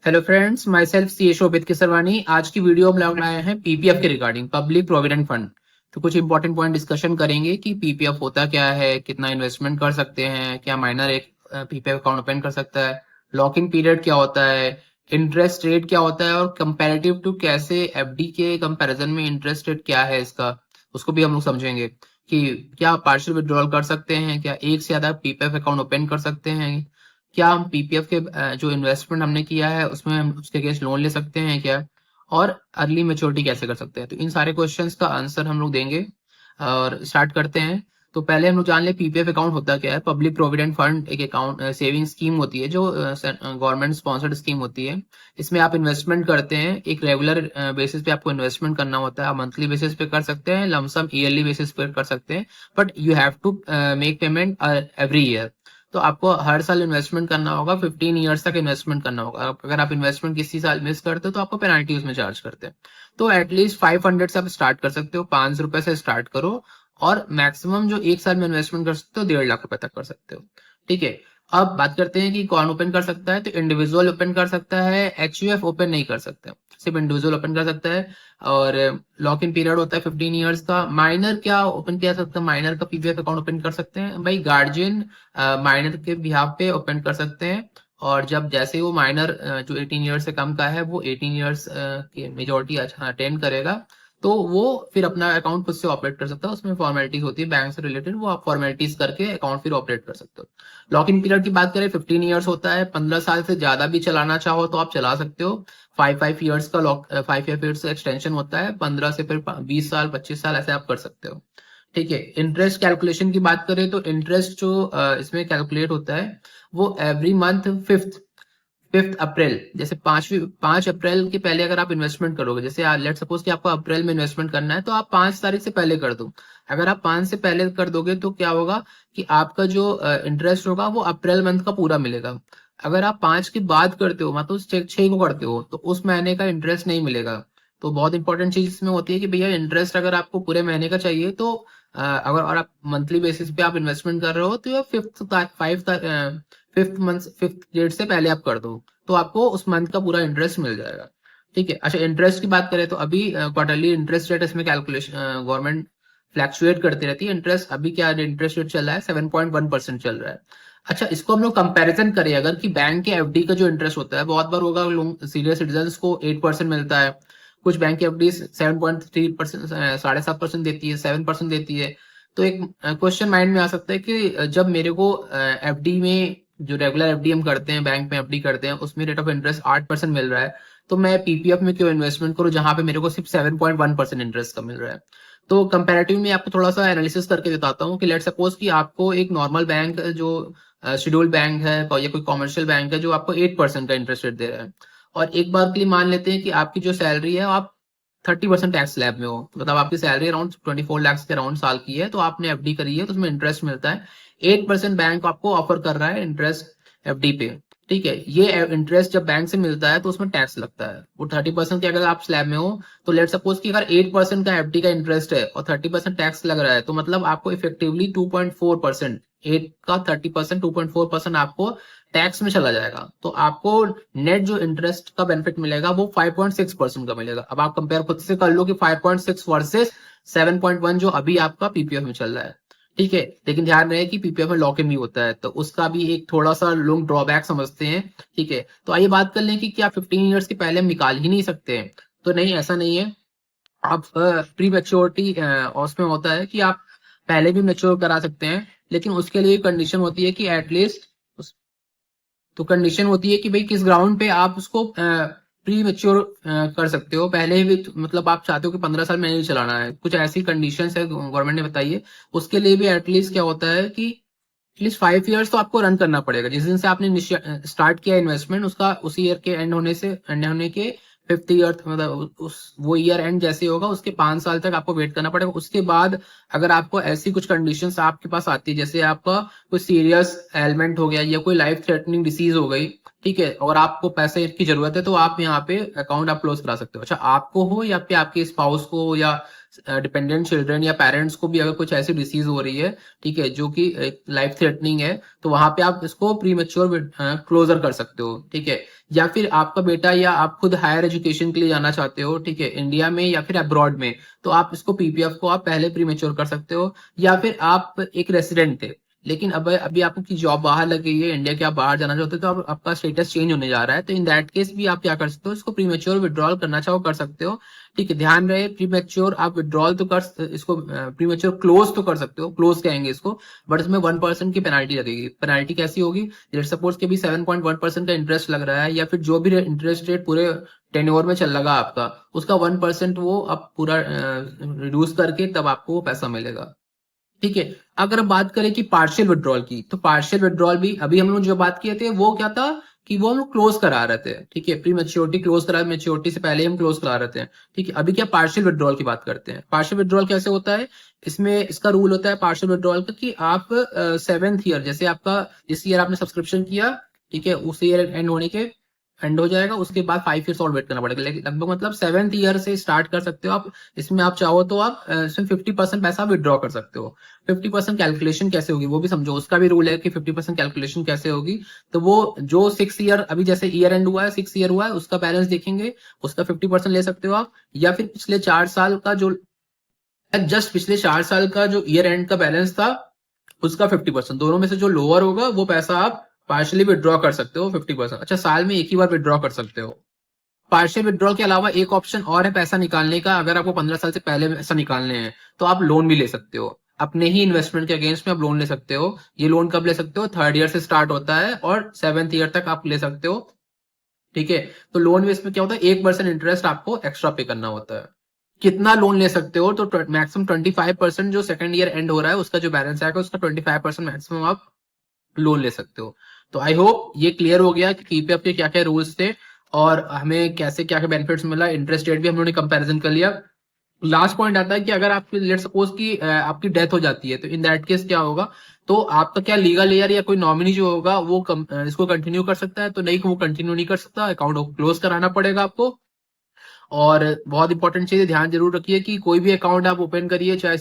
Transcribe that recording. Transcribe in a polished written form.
Hello friends, my self सी शोभित किसरवानी। आज की video में हम लाए हैं पीपीएफ के रिगार्डिंग पब्लिक प्रोविडेंट फंड। तो कुछ इंपॉर्टेंट पॉइंट डिस्कशन करेंगे कि पीपीएफ होता क्या है, कितना इन्वेस्टमेंट कर सकते हैं, क्या माइनर एक पीपीएफ अकाउंट ओपन कर सकता है, लॉक इन पीरियड क्या होता है, इंटरेस्ट रेट क्या होता है और कंपेरेटिव टू कैसे एफडी के कंपैरिजन में इंटरेस्ट रेट क्या है इसका, उसको भी हम लोग समझेंगे कि क्या पार्शियल विड्रॉल कर सकते हैं, क्या एक से ज्यादा पीपीएफ अकाउंट ओपन कर सकते हैं, क्या हम पीपीएफ के जो इन्वेस्टमेंट हमने किया है उसमें हम उसके अगेंस्ट लोन ले सकते हैं क्या, और अर्ली मैच्योरिटी कैसे कर सकते हैं। तो इन सारे क्वेश्चंस का आंसर हम लोग देंगे और स्टार्ट करते हैं। तो पहले हम लोग जान ले पीपीएफ अकाउंट होता क्या है। पब्लिक प्रोविडेंट फंड एक अकाउंट सेविंग स्कीम होती है जो गवर्नमेंट स्पॉन्सर्ड स्कीम होती है। इसमें आप इन्वेस्टमेंट करते हैं, एक रेगुलर बेसिस पे आपको इन्वेस्टमेंट करना होता है। आप मंथली बेसिस पे कर सकते हैं, लमसम ईयरली बेसिस पे कर सकते हैं, but you have to make payment every year. तो आपको हर साल इन्वेस्टमेंट करना होगा, 15 ईयर्स तक इन्वेस्टमेंट करना होगा। अगर आप इन्वेस्टमेंट किसी साल मिस करते हो तो आपको पेनाल्टी उसमें चार्ज करते हैं। तो एटलीस्ट 500 से आप स्टार्ट कर सकते हो, 500 रुपए से स्टार्ट करो, और मैक्सिमम जो एक साल में इन्वेस्टमेंट कर सकते हो 1.5 लाख रुपए तक कर सकते हो। ठीक है। अब बात करते हैं कि कौन ओपन कर सकता है। तो इंडिविजुअल ओपन कर सकता है, एचयूएफ ओपन नहीं कर सकता, सिर्फ इंडिविजुअल ओपन कर सकता है। और लॉक इन पीरियड होता है 15 ईयर्स का। माइनर क्या ओपन किया सकता है, माइनर का पीपीएफ अकाउंट ओपन कर सकते हैं भाई, गार्जियन माइनर के बिहाफ पे ओपन कर सकते हैं। और जब जैसे वो माइनर जो 18 ईयर्स से कम का है वो 18 ईयर्स की मेजोरिटी अटेंड करेगा, तो वो फिर अपना अकाउंट खुद से ऑपरेट कर सकता है। उसमें फॉर्मेलिटीज होती है बैंक से रिलेटेड, वो आप फॉर्मेलिटीज करके अकाउंट फिर ऑपरेट कर सकते हो। लॉक इन पीरियड की बात करें 15 ईयर्स होता है। 15 साल से ज्यादा भी चलाना चाहो तो आप चला सकते हो। 5 ईयर्स का लॉक 5 ईयर्स एक्सटेंशन होता है। 15 से फिर 20 साल 25 साल ऐसे आप कर सकते हो। ठीक है। इंटरेस्ट कैलकुलेशन की बात करें तो इंटरेस्ट जो इसमें कैलकुलेट होता है वो एवरी मंथ फिफ्थ 5 अप्रैल, जैसे 5 अप्रैल के पहले अगर आप इन्वेस्टमेंट करोगे, जैसे लेट सपोज कि आपको अप्रैल में इन्वेस्टमेंट करना है तो आप 5 तारीख से पहले कर दो। अगर आप 5 से पहले कर दोगे तो क्या होगा कि आपका जो इंटरेस्ट होगा वो अप्रैल मंथ का पूरा मिलेगा। अगर आप 5 के बाद करते हो, मतलब 6 को करते हो, तो उस महीने का इंटरेस्ट नहीं मिलेगा। तो बहुत इंपॉर्टेंट चीज इसमें होती है कि भैया इंटरेस्ट अगर आपको पूरे महीने का चाहिए तो अगर और आप मंथली बेसिस पे आप इन्वेस्टमेंट कर रहे हो तो फिफ्थ डेट से पहले आप कर दो, तो आपको उस मंथ का पूरा इंटरेस्ट मिल जाएगा। ठीक है। अच्छा, इंटरेस्ट की बात करें तो अभी क्वार्टरली इंटरेस्ट रेट इसमें कैलकुलेशन गवर्नमेंट फ्लैक्चुएट करती रहती है। इंटरेस्ट अभी क्या इंटरेस्ट रेट चल रहा है, 7.1% चल रहा है। अच्छा, इसको हम लोग कंपैरिजन करें अगर कि बैंक के एफडी का जो इंटरेस्ट होता है, बहुत बार होगा सीनियर सिटीजन को 8% मिलता है, कुछ बैंक की एफडी 7.3%, 7.5% देती है, 7% देती है। तो एक क्वेश्चन माइंड में आ सकता है कि जब मेरे को एफडी में, जो रेगुलर एफडी हम करते हैं बैंक में एफडी करते हैं, उसमें रेट ऑफ इंटरेस्ट 8% मिल रहा है, तो मैं पीपीएफ में क्यों इन्वेस्टमेंट करूं जहां पे मेरे को सिर्फ 7.1% इंटरेस्ट का मिल रहा है। तो कंपैरेटिव में आपको थोड़ा सा एनालिसिस करके बताता हूँ कि लेट सपोज कि आपको एक नॉर्मल बैंक जो शेड्यूल बैंक है या कोई कॉमर्शियल बैंक है जो आपको 8% का इंटरेस्ट रेट दे रहा है, और एक बार के लिए मान लेते हैं कि आपकी जो सैलरी है आप 30% टैक्स स्लैब में हो, मतलब आपकी सैलरी अराउंड 24 लाख के अराउंड साल की है, तो आपने एफडी करी है तो उसमें इंटरेस्ट मिलता है। 8% बैंक आपको ऑफर कर रहा है इंटरेस्ट एफडी पे। ठीक है। ये इंटरेस्ट जब बैंक से मिलता है तो उसमें टैक्स लगता है। वो 30% के अगर आप स्लैब में हो, तो लेट सपोज कि अगर 8% का एफडी का इंटरेस्ट है और 30% टैक्स लग रहा है, तो मतलब आपको इफेक्टिवली 2.4%, 8 का 30% 2.4% आपको टैक्स में चला जाएगा। तो आपको नेट जो इंटरेस्ट का बेनिफिट मिलेगा वो 5.6% का मिलेगा। अब आप कंपेयर खुद से कर लो कि 5.6 वर्सेस 7.1 जो अभी आपका पीपीएफ में चल रहा है। ठीक है। लेकिन ध्यान रहे कि पीपीएफ में लॉक इन भी होता है, तो उसका भी एक थोड़ा सा लोग ड्रॉबैक समझते हैं। ठीक है। तो आइए बात कर लें कि क्या 15 ईयर्स के पहले हम निकाल ही नहीं सकते हैं। तो नहीं, ऐसा नहीं है। आप प्री मैच्योरिटी उसमें होता है कि आप पहले भी मैच्योर करा सकते हैं, लेकिन उसके लिए कंडीशन होती है कि एटलीस्ट, तो कंडीशन होती है कि भाई किस ग्राउंड पे आप उसको प्री मैच्योर कर सकते हो। पहले भी मतलब आप चाहते हो कि 15 साल में नहीं चलाना है, कुछ ऐसी कंडीशंस है गवर्नमेंट ने बताई है। उसके लिए भी एटलीस्ट क्या होता है कि एटलीस्ट 5 ईयर्स तो आपको रन करना पड़ेगा। जिस दिन से आपने स्टार्ट किया इन्वेस्टमेंट, उसका उसी ईयर के एंड होने के 5th ईयर, मतलब उस वो ईयर एंड जैसे होगा उसके 5 साल तक आपको वेट करना पड़ेगा। उसके बाद अगर आपको ऐसी कुछ कंडीशंस आपके पास आती है, जैसे आपका कोई सीरियस एलिमेंट हो गया या कोई लाइफ थ्रेटनिंग डिसीज हो गई, ठीक है, और आपको पैसे की जरूरत है तो आप यहाँ पे अकाउंट आप क्लोज करा सकते हो। अच्छा, आपको हो या फिर आपके स्पाउस को या डिपेंडेंट चिल्ड्रन या पेरेंट्स को भी अगर कुछ ऐसी डिसीज हो रही है, ठीक है, जो कि लाइफ थ्रेटनिंग है, तो वहां पे आप इसको प्री मेच्योर क्लोजर कर सकते हो। ठीक है, या फिर आपका बेटा या आप खुद हायर एजुकेशन के लिए जाना चाहते हो, ठीक है, इंडिया में या फिर अब्रॉड में, तो आप इसको पीपीएफ को आप पहले प्री मेच्योर कर सकते हो। या फिर आप एक रेसिडेंट थे, लेकिन अब अभी आपकी जॉब बाहर लग गई है इंडिया के, आप बाहर जाना चाहते हो, तो अब आपका स्टेटस चेंज होने जा रहा है, तो इन दैट केस भी आप क्या कर सकते हो, इसको प्रीमेच्योर विड्रॉल करना चाहो कर सकते हो। ठीक है, ध्यान रहे प्रीमेच्योर आप विड्रॉल तो कर, इसको प्रीमेच्योर क्लोज तो कर सकते हो, क्लोज कहेंगे इसको, बट इसमें 1% की पेनाल्टी लगेगी। पेनाल्टी कैसी होगी, लेट्स सपोज के भी 7.1% का इंटरेस्ट लग रहा है, या फिर जो भी इंटरेस्ट रेट पूरे टेन्योर में चल लगा आपका, उसका 1% वो आप पूरा रिड्यूस करके तब आपको वो पैसा मिलेगा। ठीक है, अगर हम बात करें कि पार्शियल विड्रॉल की, तो पार्शियल विड्रॉल भी अभी हम लोग जो बात किए थे वो क्या था कि वो हम लोग क्लोज करा रहे थे। ठीक है, प्री मेच्योरिटी क्लोज करा, मेच्योरिटी से पहले हम क्लोज करा रहे थे। ठीक है, अभी क्या पार्शियल विड्रॉल की बात करते हैं। पार्शियल विड्रॉल कैसे होता है, इसमें इसका रूल होता है पार्शियल विड्रॉल का कि आप 7th ईयर, जैसे आपका इस ईयर आपने सब्सक्रिप्शन किया, ठीक है, उस ईयर एंड होने के एंड हो जाएगा, उसके बाद 5 ईयर्स और वेट करना पड़ेगा, लेकिन लगभग मतलब 7th ईयर से स्टार्ट कर सकते हो आप। इसमें आप चाहो तो आप इसमें 50% पैसा विड्रॉ कर सकते हो। 50% कैलकुलेशन कैसे होगी वो भी समझो, उसका भी रूल है कि 50% कैलकुलेशन कैसे होगी। तो वो जो 6 ईयर, अभी जैसे ईयर एंड हुआ है, 6 ईयर हुआ है, उसका बैलेंस देखेंगे, उसका 50% ले सकते हो आप। या फिर पिछले 4 साल का जो, जस्ट पिछले 4 साल का जो ईयर एंड का बैलेंस था, उसका 50%, दोनों में से जो लोअर होगा वो पैसा आप पार्शियली विड्रॉ कर सकते हो 50%। अच्छा, साल में एक ही बार विड्रॉ कर सकते हो। पार्शियल विड्रॉल के अलावा एक ऑप्शन और है पैसा निकालने का, अगर आपको 15 साल से पहले पैसा निकालने हैं तो आप लोन भी ले सकते हो, अपने ही इन्वेस्टमेंट के अगेंस्ट में आप लोन ले सकते हो। ये लोन कब ले सकते हो, 3rd ईयर से स्टार्ट होता है और 7th ईयर तक आप ले सकते हो। ठीक है, तो लोन में इसमें क्या होता है, 1% इंटरेस्ट आपको एक्स्ट्रा पे करना होता है। कितना लोन ले सकते हो, तो मैक्सिमम 25%, जो 2nd ईयर एंड हो रहा है उसका जो बैलेंस आएगा उसका 25% मैक्सिमम आप लोन ले सकते हो। तो आई होप ये क्लियर हो गया कि पीपीएफ के क्या क्या रूल्स थे और हमें कैसे क्या क्या बेनिफिट्स मिला। इंटरेस्ट रेट भी हम लोगों ने कंपैरिजन कर लिया। लास्ट पॉइंट आता है कि अगर आपकी लेट सपोज की आपकी डेथ हो जाती है, तो इन दैट केस क्या होगा, तो आपका क्या लीगल एयर या कोई नॉमिनी जो होगा वो इसको कंटिन्यू कर सकता है, तो नहीं, वो कंटिन्यू नहीं कर सकता, अकाउंट क्लोज कराना पड़ेगा आपको। और बहुत इंपॉर्टेंट चीज ध्यान जरूर रखिए कि कोई भी अकाउंट आप ओपन करिए, चाहे